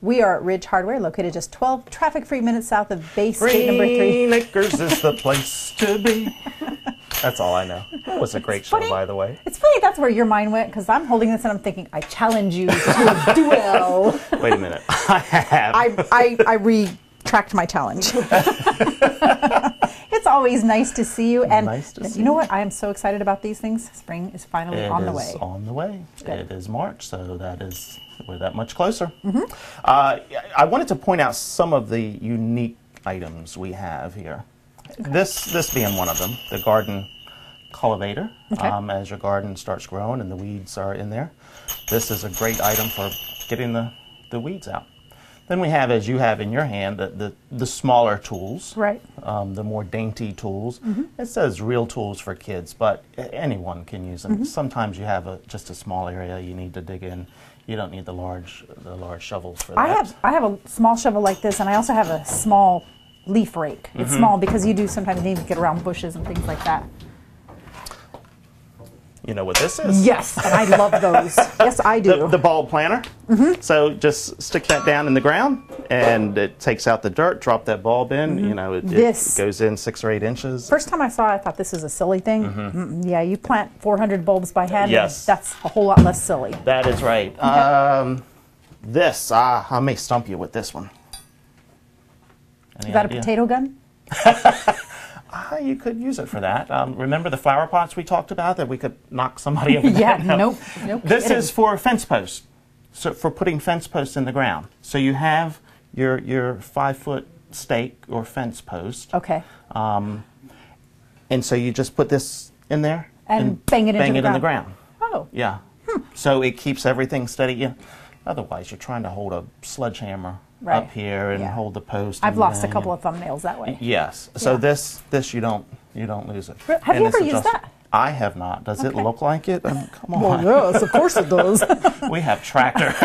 We are at Ridge Hardware, located just 12 traffic-free minutes south of Bay State number 3. Green Acres is the place to be. That's all I know. That was a great show, by the way. It's funny that's where your mind went, because I'm holding this and I'm thinking, I challenge you to a duel. Wait a minute. I have. I retract my challenge. It's always nice to see you. And nice to see you know what? I am so excited about these things. Spring is finally on the way. It is on the way. Good. It is March, so we're that much closer. I wanted to point out some of the unique items we have here. Okay. This being one of them, the garden cultivator. Okay. As your garden starts growing and the weeds are in there, this is a great item for getting the weeds out. Then we have, as you have in your hand, the smaller tools, right? The more dainty tools. It says real tools for kids, but anyone can use them. Sometimes you have just a small area you need to dig in. You don't need the large shovels for that. I have a small shovel like this, and I also have a small leaf rake. It's small because you do sometimes need to get around bushes and things like that. You know what this is? Yes, and I love those. Yes, I do. The bulb planter. So just stick that down in the ground, and it takes out the dirt. Drop that bulb in. You know, it goes in 6 or 8 inches. First time I saw it, I thought this is a silly thing. Yeah, you plant 400 bulbs by hand. Yes, that's a whole lot less silly. That is right. Okay. This, I may stump you with this one. Is that a potato gun? You could use it for that. Remember the flower pots we talked about that we could knock somebody over the head? Nope. This is for fence posts, so for putting fence posts in the ground. So you have your 5-foot stake or fence post. Okay. And so you just put this in there and bang it in the ground. Oh. Yeah. So it keeps everything steady. Yeah. Otherwise, you're trying to hold a sledgehammer up here and hold the post. I've lost a couple of thumbnails that way. Yes. So this you don't lose it. Have you ever used that? I have not. Does it look like it? Come on. Well, yes, of course it does. We have tractors.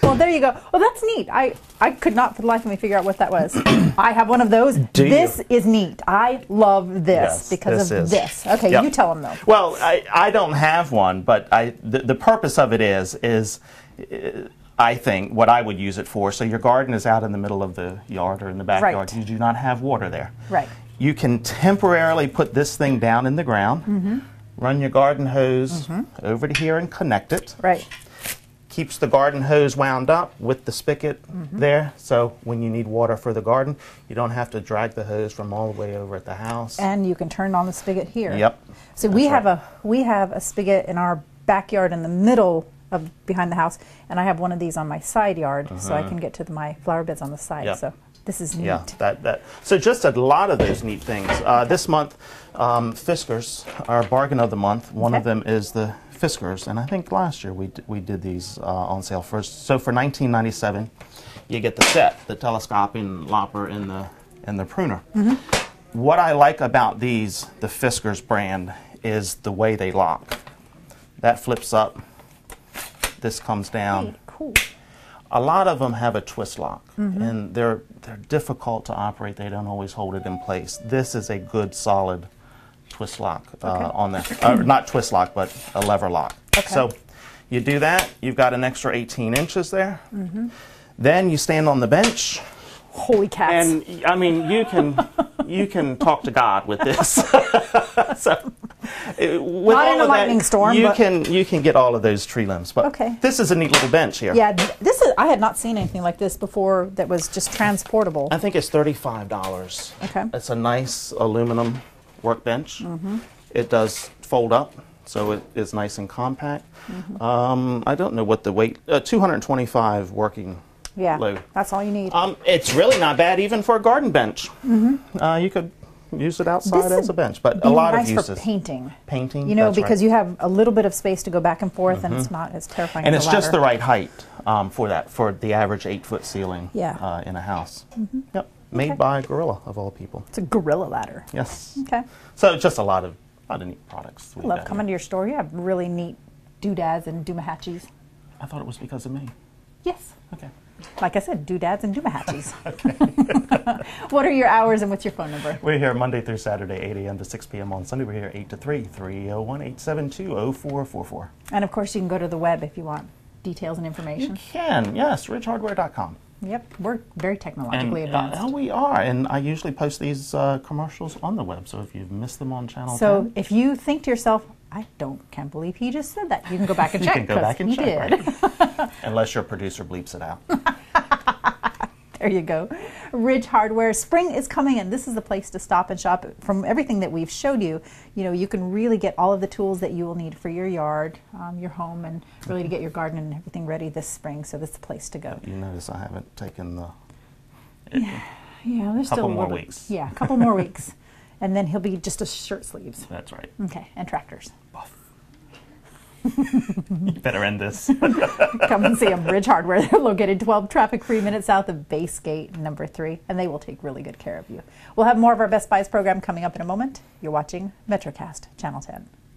Well, there you go. Well, that's neat. I could not for the life of me figure out what that was. I have one of those. This is neat. I love this because of this. Okay, you tell them though. Well, I don't have one, but the purpose of it is I think what I would use it for. So your garden is out in the middle of the yard or in the backyard. You do not have water there. Right. You can temporarily put this thing down in the ground, run your garden hose over to here and connect it. Right. Keeps the garden hose wound up with the spigot there, so when you need water for the garden, you don't have to drag the hose from all the way over at the house. And you can turn on the spigot here. Yep. So we have a spigot in our backyard in the middle of behind the house, and I have one of these on my side yard, so I can get to my flower beds on the side. Yep. So this is neat. Yeah, so just a lot of those neat things. This month, Fiskars, our bargain of the month. One of them is the Fiskars, and I think last year we did these on sale first. So for $19.97, you get the set, the telescoping lopper and the pruner. What I like about these, the Fiskars brand, is the way they lock. That flips up. This comes down. Hey, cool. A lot of them have a twist lock, and they're difficult to operate. They don't always hold it in place. This is a good, solid twist lock on there. Not twist lock, but a lever lock. Okay. So you do that. You've got an extra 18 inches there. Then you stand on the bench. Holy cats. And, I mean, you can talk to God with this. So, with not all in a of lightning that, storm. You can get all of those tree limbs. But this is a neat little bench here. Yeah, I had not seen anything like this before that was just transportable. I think it's $35. Okay. It's a nice aluminum workbench. It does fold up, so it is nice and compact. I don't know what the weight. 225 working. Yeah, load. That's all you need. It's really not bad even for a garden bench. You could use it outside as a bench, but a lot of uses. For painting. Painting, you know, because you have a little bit of space to go back and forth, and it's not as terrifying. And as it's just the right height for the average 8-foot ceiling in a house. Yep, made by Gorilla of all people. It's a Gorilla ladder. Yes. Okay. So just a lot of neat products. I love coming to your store. You have really neat doodads and doomahatchies. I thought it was because of me. Yes. Okay. Like I said, doodads and doomahatchies. Okay. What are your hours and what's your phone number? We're here Monday through Saturday, 8 a.m. to 6 p.m. On Sunday, we're here 8 to 3, 301-872-0444. And of course, you can go to the web if you want. details and information? You can, yes, ridgehardware.com. Yep, we're very technologically advanced. We are, and I usually post these commercials on the web, so if you've missed them on Channel 10. So if you think to yourself, can't believe he just said that, you can go back and check. You can go back and check, right? Unless your producer bleeps it out. There you go. Ridge Hardware. Spring is coming, and this is the place to stop and shop. From everything that we've showed you, you can really get all of the tools that you will need for your yard, your home, and really to get your garden and everything ready this spring. So this is the place to go. You notice I haven't taken the... Yeah, there's still a couple more weeks. Yeah, a couple more weeks. And then he'll be just a shirt sleeves. That's right. Okay, and tractors. You better end this. Come and see them. Ridge Hardware. They're located 12 traffic-free minutes south of Base Gate number 3, and they will take really good care of you. We'll have more of our Best Buys program coming up in a moment. You're watching MetroCast Channel 10.